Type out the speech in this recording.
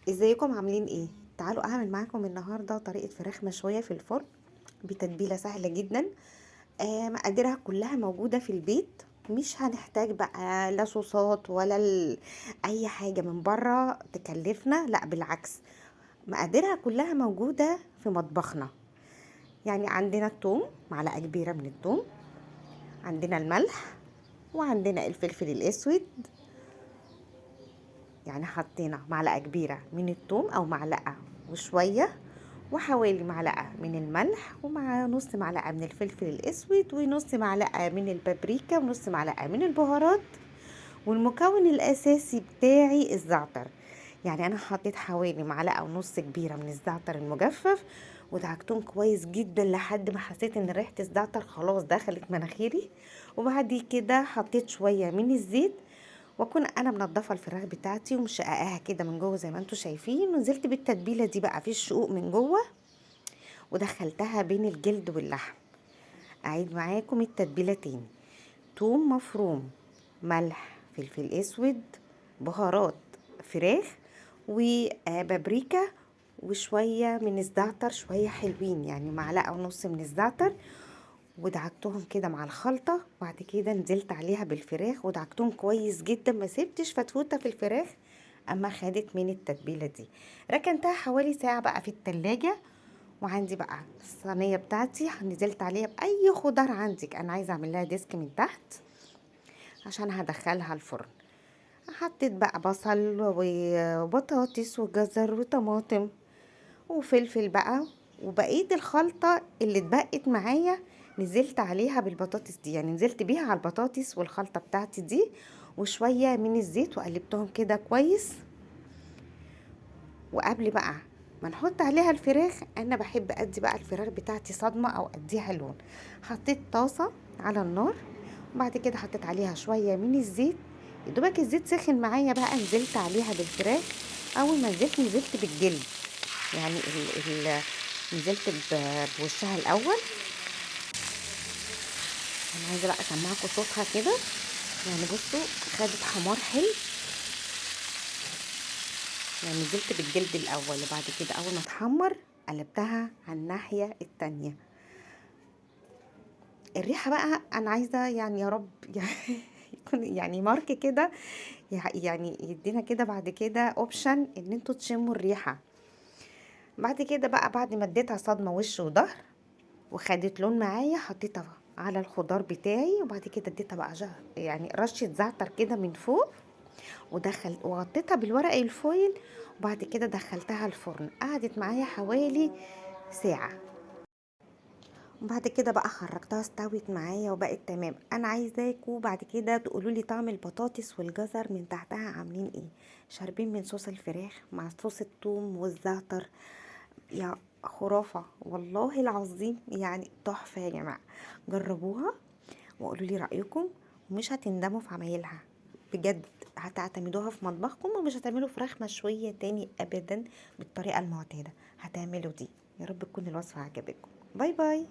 ازيكم عاملين ايه؟ تعالوا اعمل معاكم النهارده طريقه فراخ مشويه في الفرن بتتبيله سهله جدا. مقاديرها كلها موجوده في البيت. مش هنحتاج بقى لا صوصات ولا اي حاجه من بره تكلفنا، لا بالعكس. مقاديرها كلها موجوده في مطبخنا. يعني عندنا الثوم، معلقه كبيره من الثوم، عندنا الملح، وعندنا الفلفل الاسود. يعني حطينا معلقه كبيره من الثوم او معلقه وشويه، وحوالي معلقه من الملح، ومع نص معلقه من الفلفل الاسود، ونص معلقه من البابريكا، ونص معلقه من البهارات. والمكون الاساسي بتاعي الزعتر. يعني انا حطيت حوالي معلقه ونص كبيره من الزعتر المجفف، ودعكتهم كويس جدا لحد ما حسيت ان ريحه الزعتر خلاص دخلت مناخيري. وبعد كده حطيت شويه من الزيت، واكون انا منضفه الفراخ بتاعتي ومشققاها كده من جوه زي ما انتم شايفين، ونزلت بالتتبيله دي بقى في الشقوق من جوه، ودخلتها بين الجلد واللحم. اعيد معاكم التتبيله تاني: توم مفروم، ملح، فلفل اسود، بهارات فراخ، وبابريكا، وشويه من الزعتر، شويه حلوين يعني معلقه ونص من الزعتر. ودعكتهم كده مع الخلطة، وبعد كده نزلت عليها بالفراخ ودعكتهم كويس جدا، ما سبتش فتفوتة في الفراخ اما خدت من التتبيلة دي. ركنتها حوالي ساعة بقى في التلاجة. وعندي بقى الصينية بتاعتي نزلت عليها بأي خضار عندك. أنا عايزة أعمل لها ديسك من تحت عشان هدخلها الفرن. حطيت بقى بصل وبطاطس وجزر وطماطم وفلفل بقى، وبقيت الخلطة اللي اتبقت معايا نزلت عليها بالبطاطس دي. يعني نزلت بيها على البطاطس والخلطة بتاعتي دي، وشوية من الزيت، وقلبتهم كده كويس. وقبل بقى ما نحط عليها الفراخ، انا بحب ادي بقى الفراخ بتاعتي صدمة او اديها لون. حطيت طاسة على النار، وبعد كده حطيت عليها شوية من الزيت. يدوبك الزيت سخن معايا بقى نزلت عليها بالفراخ. اول ما نزلت بالجلد، يعني نزلت بوشها الاول. انا عايزه بقى اسمعكم صوتها كده. يعني بصوا، خدت حمار حلو. يعني نزلت بالجلد الاول، وبعد كده اول ما تحمر قلبتها على الناحيه التانية. الريحه بقى انا عايزه يعني يا رب يكون يعني مارك كده، يعني يدينا كده بعد كده اوبشن ان انتوا تشموا الريحه. بعد كده بقى بعد ما اديتها صدمه وش وظهر وخدت لون معايا، حطيتها على الخضار بتاعي، وبعد كده اديتها بقى يعني رشه زعتر كده من فوق، وغطيتها بالورق الفويل. وبعد كده دخلتها الفرن، قعدت معايا حوالي ساعه. وبعد كده بقى خرجتها استوت معايا وبقت تمام. انا عايزاكوا بعد كده تقولوا لي طعم البطاطس والجزر من تحتها عاملين ايه، شاربين من صوص الفراخ مع صوص الثوم والزعتر؟ يا خرافة والله العظيم، يعني تحفة يا جماعة. جربوها وقولوا لي رأيكم، ومش هتندموا في عمايلها بجد. هتعتمدوها في مطبخكم، ومش هتعملوا فراخ مشوية تاني أبدا بالطريقة المعتادة. هتعملوا دي. يا رب تكون الوصفة عجبتكم. باي باي.